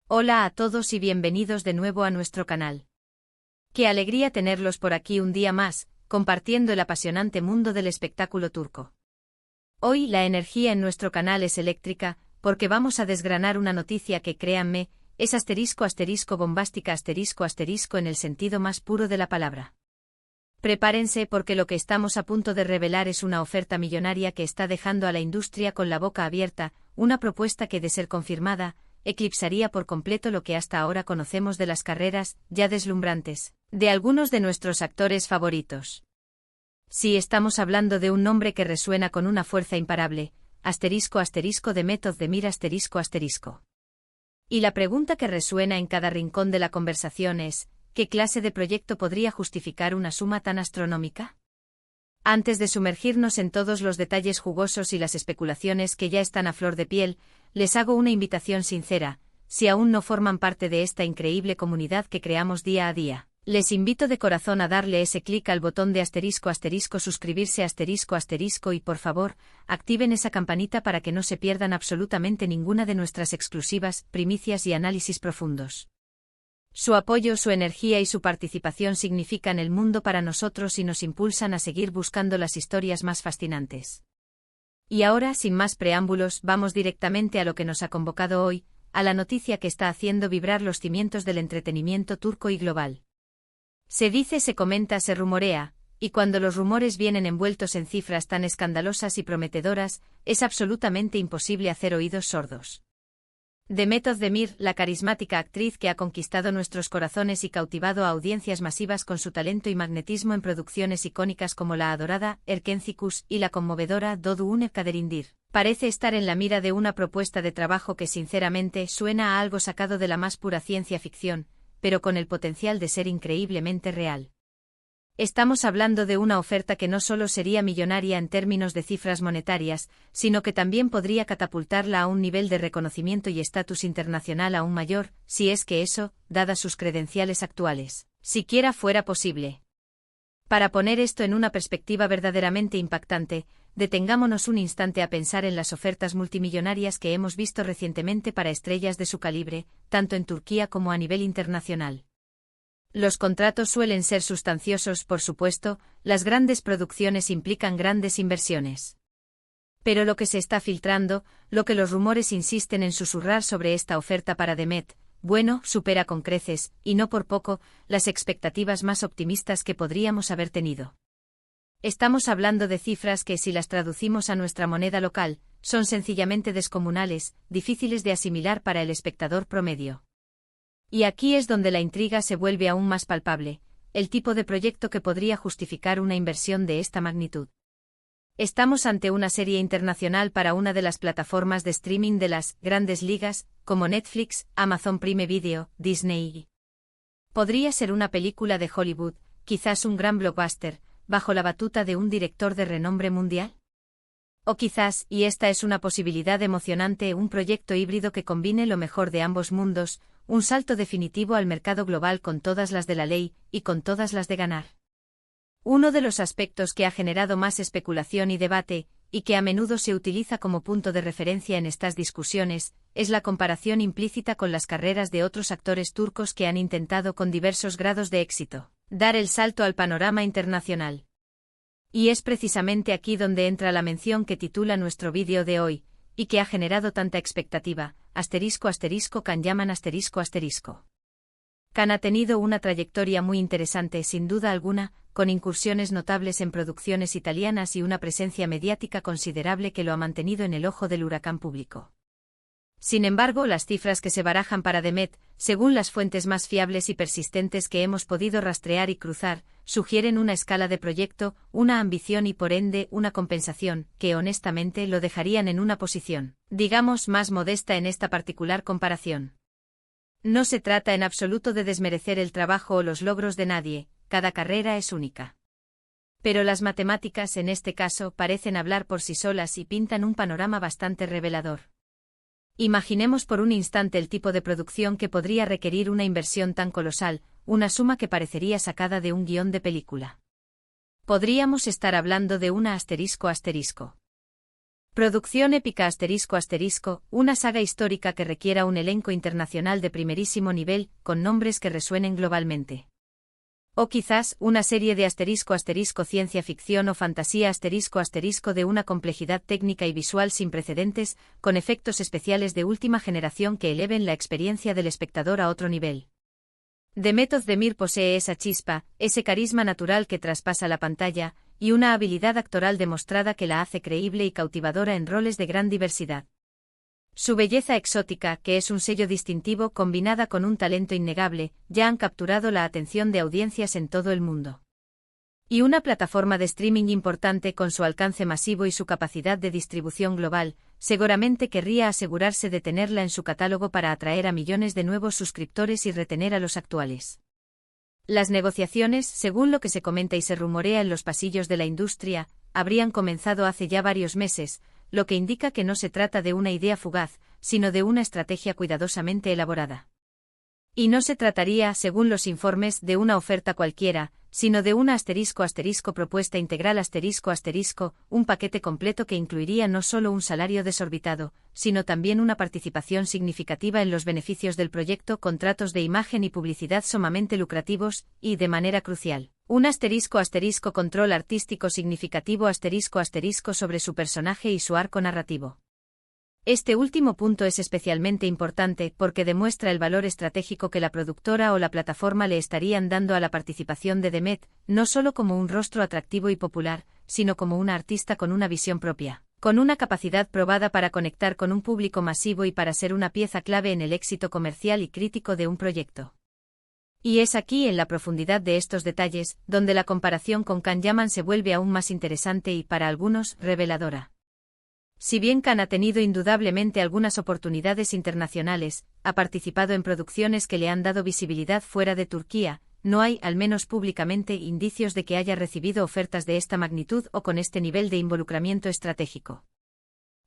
Hola a todos y bienvenidos de nuevo a nuestro canal. Qué alegría tenerlos por aquí un día más, compartiendo el apasionante mundo del espectáculo turco. Hoy la energía en nuestro canal es eléctrica, porque vamos a desgranar una noticia que, créanme, es bombástica en el sentido más puro de la palabra. Prepárense porque lo que estamos a punto de revelar es una oferta millonaria que está dejando a la industria con la boca abierta, una propuesta que, de ser confirmada, eclipsaría por completo lo que hasta ahora conocemos de las carreras, ya deslumbrantes, de algunos de nuestros actores favoritos. Sí, estamos hablando de un nombre que resuena con una fuerza imparable, Demet Özdemir. Y la pregunta que resuena en cada rincón de la conversación es, ¿qué clase de proyecto podría justificar una suma tan astronómica? Antes de sumergirnos en todos los detalles jugosos y las especulaciones que ya están a flor de piel, les hago una invitación sincera: si aún no forman parte de esta increíble comunidad que creamos día a día, les invito de corazón a darle ese clic al botón de suscribirse y por favor, activen esa campanita para que no se pierdan absolutamente ninguna de nuestras exclusivas, primicias y análisis profundos. Su apoyo, su energía y su participación significan el mundo para nosotros y nos impulsan a seguir buscando las historias más fascinantes. Y ahora, sin más preámbulos, vamos directamente a lo que nos ha convocado hoy, a la noticia que está haciendo vibrar los cimientos del entretenimiento turco y global. Se dice, se comenta, se rumorea, y cuando los rumores vienen envueltos en cifras tan escandalosas y prometedoras, es absolutamente imposible hacer oídos sordos. Demet Özdemir, la carismática actriz que ha conquistado nuestros corazones y cautivado a audiencias masivas con su talento y magnetismo en producciones icónicas como la adorada Erkencikus y la conmovedora Doğu Une Kaderindir, parece estar en la mira de una propuesta de trabajo que sinceramente suena a algo sacado de la más pura ciencia ficción, pero con el potencial de ser increíblemente real. Estamos hablando de una oferta que no solo sería millonaria en términos de cifras monetarias, sino que también podría catapultarla a un nivel de reconocimiento y estatus internacional aún mayor, si es que eso, dadas sus credenciales actuales, siquiera fuera posible. Para poner esto en una perspectiva verdaderamente impactante, detengámonos un instante a pensar en las ofertas multimillonarias que hemos visto recientemente para estrellas de su calibre, tanto en Turquía como a nivel internacional. Los contratos suelen ser sustanciosos, por supuesto, las grandes producciones implican grandes inversiones. Pero lo que se está filtrando, lo que los rumores insisten en susurrar sobre esta oferta para Demet, bueno, supera con creces, y no por poco, las expectativas más optimistas que podríamos haber tenido. Estamos hablando de cifras que, si las traducimos a nuestra moneda local, son sencillamente descomunales, difíciles de asimilar para el espectador promedio. Y aquí es donde la intriga se vuelve aún más palpable, el tipo de proyecto que podría justificar una inversión de esta magnitud. Estamos ante una serie internacional para una de las plataformas de streaming de las grandes ligas, como Netflix, Amazon Prime Video, Disney. Podría ser una película de Hollywood, quizás un gran blockbuster, bajo la batuta de un director de renombre mundial. O quizás, y esta es una posibilidad emocionante, un proyecto híbrido que combine lo mejor de ambos mundos, un salto definitivo al mercado global con todas las de la ley, y con todas las de ganar. Uno de los aspectos que ha generado más especulación y debate, y que a menudo se utiliza como punto de referencia en estas discusiones, es la comparación implícita con las carreras de otros actores turcos que han intentado con diversos grados de éxito dar el salto al panorama internacional. Y es precisamente aquí donde entra la mención que titula nuestro vídeo de hoy, y que ha generado tanta expectativa, Can Yaman. Can ha tenido una trayectoria muy interesante sin duda alguna, con incursiones notables en producciones italianas y una presencia mediática considerable que lo ha mantenido en el ojo del huracán público. Sin embargo, las cifras que se barajan para Demet, según las fuentes más fiables y persistentes que hemos podido rastrear y cruzar, sugieren una escala de proyecto, una ambición y por ende una compensación, que honestamente lo dejarían en una posición, digamos, más modesta en esta particular comparación. No se trata en absoluto de desmerecer el trabajo o los logros de nadie, cada carrera es única. Pero las matemáticas en este caso parecen hablar por sí solas y pintan un panorama bastante revelador. Imaginemos por un instante el tipo de producción que podría requerir una inversión tan colosal, una suma que parecería sacada de un guión de película. Podríamos estar hablando de una Producción épica ***, una saga histórica que requiera un elenco internacional de primerísimo nivel, con nombres que resuenen globalmente. O quizás, una serie de ***, ciencia ficción o fantasía ***, de una complejidad técnica y visual sin precedentes, con efectos especiales de última generación que eleven la experiencia del espectador a otro nivel. Demet Özdemir posee esa chispa, ese carisma natural que traspasa la pantalla, y una habilidad actoral demostrada que la hace creíble y cautivadora en roles de gran diversidad. Su belleza exótica, que es un sello distintivo combinada con un talento innegable, ya han capturado la atención de audiencias en todo el mundo. Y una plataforma de streaming importante con su alcance masivo y su capacidad de distribución global, seguramente querría asegurarse de tenerla en su catálogo para atraer a millones de nuevos suscriptores y retener a los actuales. Las negociaciones, según lo que se comenta y se rumorea en los pasillos de la industria, habrían comenzado hace ya varios meses, lo que indica que no se trata de una idea fugaz, sino de una estrategia cuidadosamente elaborada. Y no se trataría, según los informes, de una oferta cualquiera, sino de una *** propuesta integral ***, un paquete completo que incluiría no solo un salario desorbitado, sino también una participación significativa en los beneficios del proyecto, contratos de imagen y publicidad sumamente lucrativos, y, de manera crucial, un *** control artístico significativo *** sobre su personaje y su arco narrativo. Este último punto es especialmente importante porque demuestra el valor estratégico que la productora o la plataforma le estarían dando a la participación de Demet, no solo como un rostro atractivo y popular, sino como una artista con una visión propia, con una capacidad probada para conectar con un público masivo y para ser una pieza clave en el éxito comercial y crítico de un proyecto. Y es aquí, en la profundidad de estos detalles, donde la comparación con Can Yaman se vuelve aún más interesante y, para algunos, reveladora. Si bien Can ha tenido indudablemente algunas oportunidades internacionales, ha participado en producciones que le han dado visibilidad fuera de Turquía, no hay, al menos públicamente, indicios de que haya recibido ofertas de esta magnitud o con este nivel de involucramiento estratégico.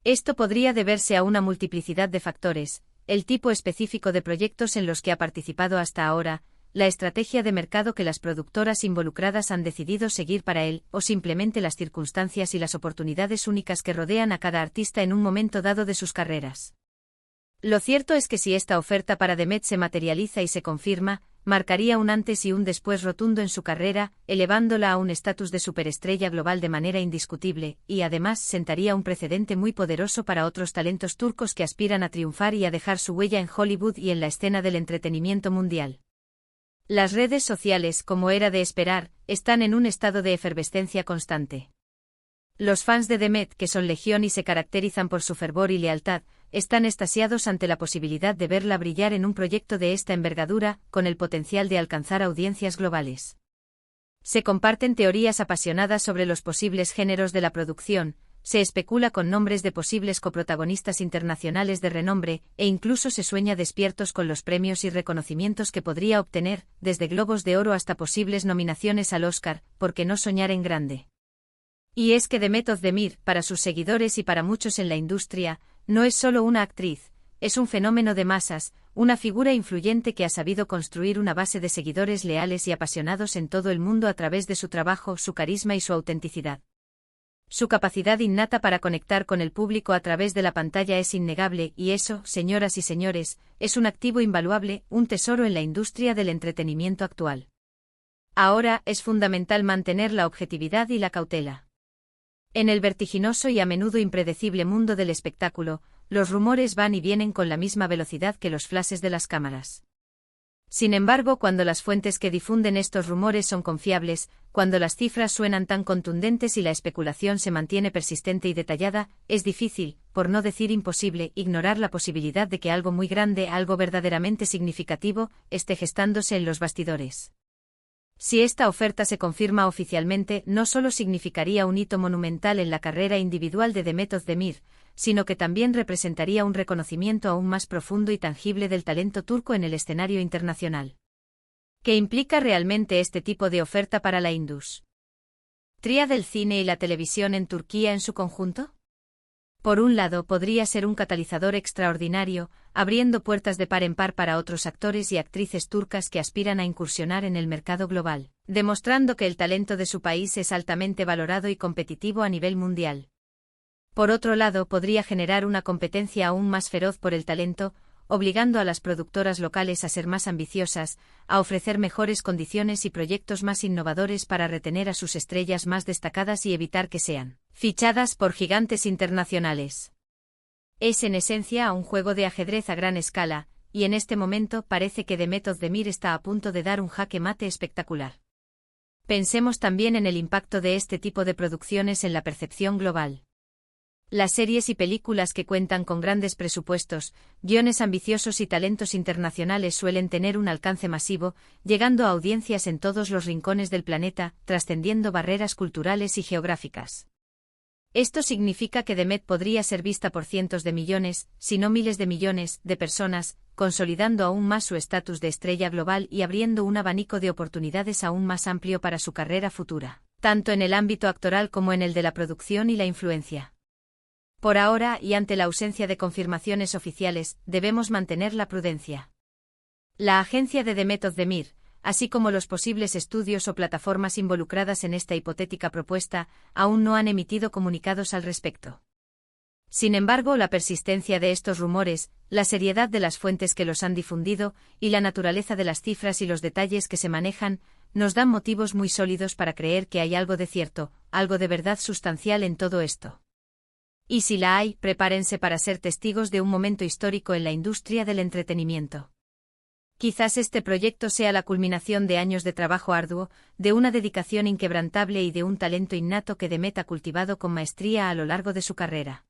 Esto podría deberse a una multiplicidad de factores: el tipo específico de proyectos en los que ha participado hasta ahora, la estrategia de mercado que las productoras involucradas han decidido seguir para él, o simplemente las circunstancias y las oportunidades únicas que rodean a cada artista en un momento dado de sus carreras. Lo cierto es que si esta oferta para Demet se materializa y se confirma, marcaría un antes y un después rotundo en su carrera, elevándola a un estatus de superestrella global de manera indiscutible, y además sentaría un precedente muy poderoso para otros talentos turcos que aspiran a triunfar y a dejar su huella en Hollywood y en la escena del entretenimiento mundial. Las redes sociales, como era de esperar, están en un estado de efervescencia constante. Los fans de Demet, que son legión y se caracterizan por su fervor y lealtad, están extasiados ante la posibilidad de verla brillar en un proyecto de esta envergadura, con el potencial de alcanzar audiencias globales. Se comparten teorías apasionadas sobre los posibles géneros de la producción, se especula con nombres de posibles coprotagonistas internacionales de renombre, e incluso se sueña despiertos con los premios y reconocimientos que podría obtener, desde Globos de Oro hasta posibles nominaciones al Oscar, ¿por qué no soñar en grande? Y es que Demet Özdemir, para sus seguidores y para muchos en la industria, no es solo una actriz, es un fenómeno de masas, una figura influyente que ha sabido construir una base de seguidores leales y apasionados en todo el mundo a través de su trabajo, su carisma y su autenticidad. Su capacidad innata para conectar con el público a través de la pantalla es innegable y eso, señoras y señores, es un activo invaluable, un tesoro en la industria del entretenimiento actual. Ahora, es fundamental mantener la objetividad y la cautela. En el vertiginoso y a menudo impredecible mundo del espectáculo, los rumores van y vienen con la misma velocidad que los flashes de las cámaras. Sin embargo, cuando las fuentes que difunden estos rumores son confiables, cuando las cifras suenan tan contundentes y la especulación se mantiene persistente y detallada, es difícil, por no decir imposible, ignorar la posibilidad de que algo muy grande, algo verdaderamente significativo, esté gestándose en los bastidores. Si esta oferta se confirma oficialmente, no solo significaría un hito monumental en la carrera individual de Demet Özdemir, sino que también representaría un reconocimiento aún más profundo y tangible del talento turco en el escenario internacional. ¿Qué implica realmente este tipo de oferta para la industria del cine y la televisión en Turquía en su conjunto? Por un lado, podría ser un catalizador extraordinario, abriendo puertas de par en par para otros actores y actrices turcas que aspiran a incursionar en el mercado global, demostrando que el talento de su país es altamente valorado y competitivo a nivel mundial. Por otro lado, podría generar una competencia aún más feroz por el talento, obligando a las productoras locales a ser más ambiciosas, a ofrecer mejores condiciones y proyectos más innovadores para retener a sus estrellas más destacadas y evitar que sean fichadas por gigantes internacionales. Es en esencia un juego de ajedrez a gran escala, y en este momento parece que Demet Özdemir está a punto de dar un jaque mate espectacular. Pensemos también en el impacto de este tipo de producciones en la percepción global. Las series y películas que cuentan con grandes presupuestos, guiones ambiciosos y talentos internacionales suelen tener un alcance masivo, llegando a audiencias en todos los rincones del planeta, trascendiendo barreras culturales y geográficas. Esto significa que Demet podría ser vista por cientos de millones, si no miles de millones, de personas, consolidando aún más su estatus de estrella global y abriendo un abanico de oportunidades aún más amplio para su carrera futura, tanto en el ámbito actoral como en el de la producción y la influencia. Por ahora, y ante la ausencia de confirmaciones oficiales, debemos mantener la prudencia. La agencia de Demet Özdemir, así como los posibles estudios o plataformas involucradas en esta hipotética propuesta, aún no han emitido comunicados al respecto. Sin embargo, la persistencia de estos rumores, la seriedad de las fuentes que los han difundido, y la naturaleza de las cifras y los detalles que se manejan, nos dan motivos muy sólidos para creer que hay algo de cierto, algo de verdad sustancial en todo esto. Y si la hay, prepárense para ser testigos de un momento histórico en la industria del entretenimiento. Quizás este proyecto sea la culminación de años de trabajo arduo, de una dedicación inquebrantable y de un talento innato que Demet ha cultivado con maestría a lo largo de su carrera.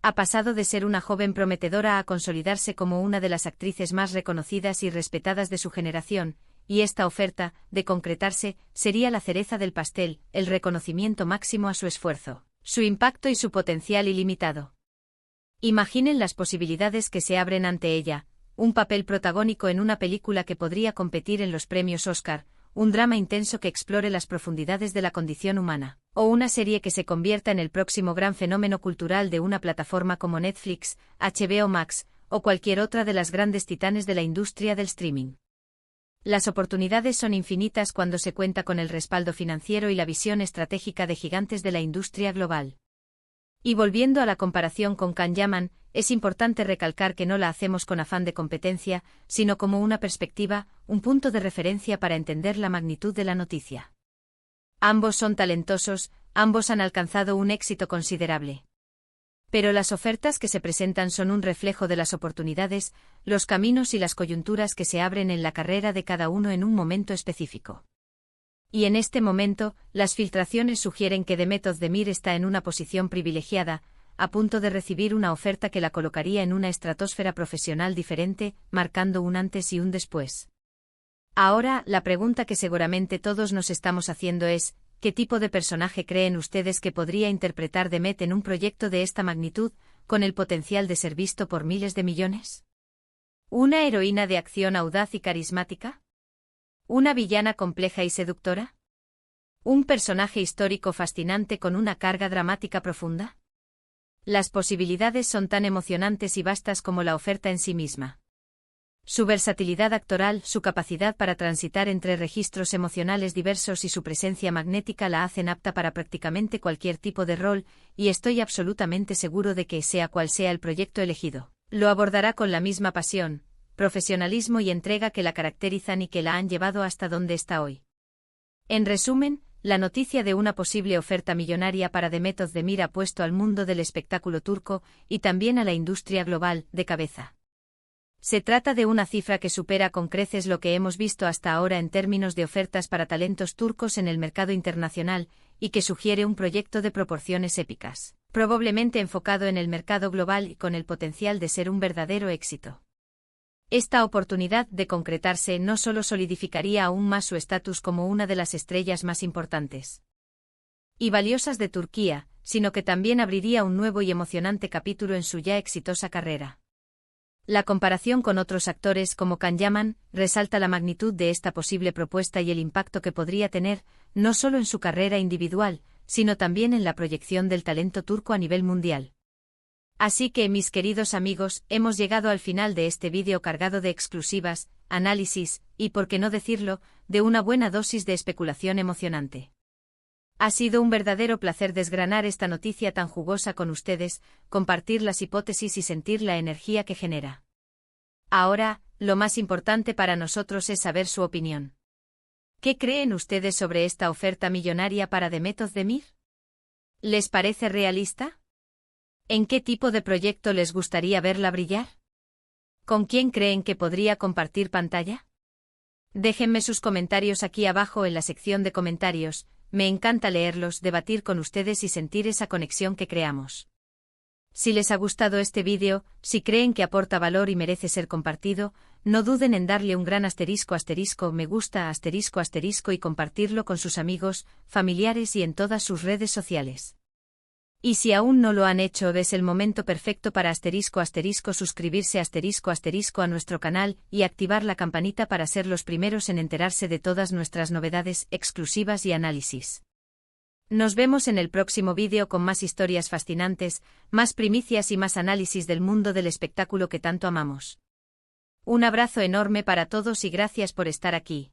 Ha pasado de ser una joven prometedora a consolidarse como una de las actrices más reconocidas y respetadas de su generación, y esta oferta, de concretarse, sería la cereza del pastel, el reconocimiento máximo a su esfuerzo, su impacto y su potencial ilimitado. Imaginen las posibilidades que se abren ante ella: un papel protagónico en una película que podría competir en los premios Oscar, un drama intenso que explore las profundidades de la condición humana, o una serie que se convierta en el próximo gran fenómeno cultural de una plataforma como Netflix, HBO Max, o cualquier otra de las grandes titanes de la industria del streaming. Las oportunidades son infinitas cuando se cuenta con el respaldo financiero y la visión estratégica de gigantes de la industria global. Y volviendo a la comparación con Can Yaman, es importante recalcar que no la hacemos con afán de competencia, sino como una perspectiva, un punto de referencia para entender la magnitud de la noticia. Ambos son talentosos, ambos han alcanzado un éxito considerable. Pero las ofertas que se presentan son un reflejo de las oportunidades, los caminos y las coyunturas que se abren en la carrera de cada uno en un momento específico. Y en este momento, las filtraciones sugieren que Demet Özdemir está en una posición privilegiada, a punto de recibir una oferta que la colocaría en una estratosfera profesional diferente, marcando un antes y un después. Ahora, la pregunta que seguramente todos nos estamos haciendo es: ¿qué tipo de personaje creen ustedes que podría interpretar Demet en un proyecto de esta magnitud, con el potencial de ser visto por miles de millones? ¿Una heroína de acción audaz y carismática? ¿Una villana compleja y seductora? ¿Un personaje histórico fascinante con una carga dramática profunda? Las posibilidades son tan emocionantes y vastas como la oferta en sí misma. Su versatilidad actoral, su capacidad para transitar entre registros emocionales diversos y su presencia magnética la hacen apta para prácticamente cualquier tipo de rol, y estoy absolutamente seguro de que, sea cual sea el proyecto elegido, lo abordará con la misma pasión, profesionalismo y entrega que la caracterizan y que la han llevado hasta donde está hoy. En resumen, la noticia de una posible oferta millonaria para Demet Özdemir ha puesto al mundo del espectáculo turco, y también a la industria global, de cabeza. Se trata de una cifra que supera con creces lo que hemos visto hasta ahora en términos de ofertas para talentos turcos en el mercado internacional, y que sugiere un proyecto de proporciones épicas, probablemente enfocado en el mercado global y con el potencial de ser un verdadero éxito. Esta oportunidad de concretarse no solo solidificaría aún más su estatus como una de las estrellas más importantes y valiosas de Turquía, sino que también abriría un nuevo y emocionante capítulo en su ya exitosa carrera. La comparación con otros actores como Can Yaman resalta la magnitud de esta posible propuesta y el impacto que podría tener, no solo en su carrera individual, sino también en la proyección del talento turco a nivel mundial. Así que, mis queridos amigos, hemos llegado al final de este vídeo cargado de exclusivas, análisis, y por qué no decirlo, de una buena dosis de especulación emocionante. Ha sido un verdadero placer desgranar esta noticia tan jugosa con ustedes, compartir las hipótesis y sentir la energía que genera. Ahora, lo más importante para nosotros es saber su opinión. ¿Qué creen ustedes sobre esta oferta millonaria para The Method de Mir? ¿Les parece realista? ¿En qué tipo de proyecto les gustaría verla brillar? ¿Con quién creen que podría compartir pantalla? Déjenme sus comentarios aquí abajo en la sección de comentarios. Me encanta leerlos, debatir con ustedes y sentir esa conexión que creamos. Si les ha gustado este vídeo, si creen que aporta valor y merece ser compartido, no duden en darle un gran me gusta y compartirlo con sus amigos, familiares y en todas sus redes sociales. Y si aún no lo han hecho, es el momento perfecto para suscribirse a nuestro canal y activar la campanita para ser los primeros en enterarse de todas nuestras novedades exclusivas y análisis. Nos vemos en el próximo vídeo con más historias fascinantes, más primicias y más análisis del mundo del espectáculo que tanto amamos. Un abrazo enorme para todos y gracias por estar aquí.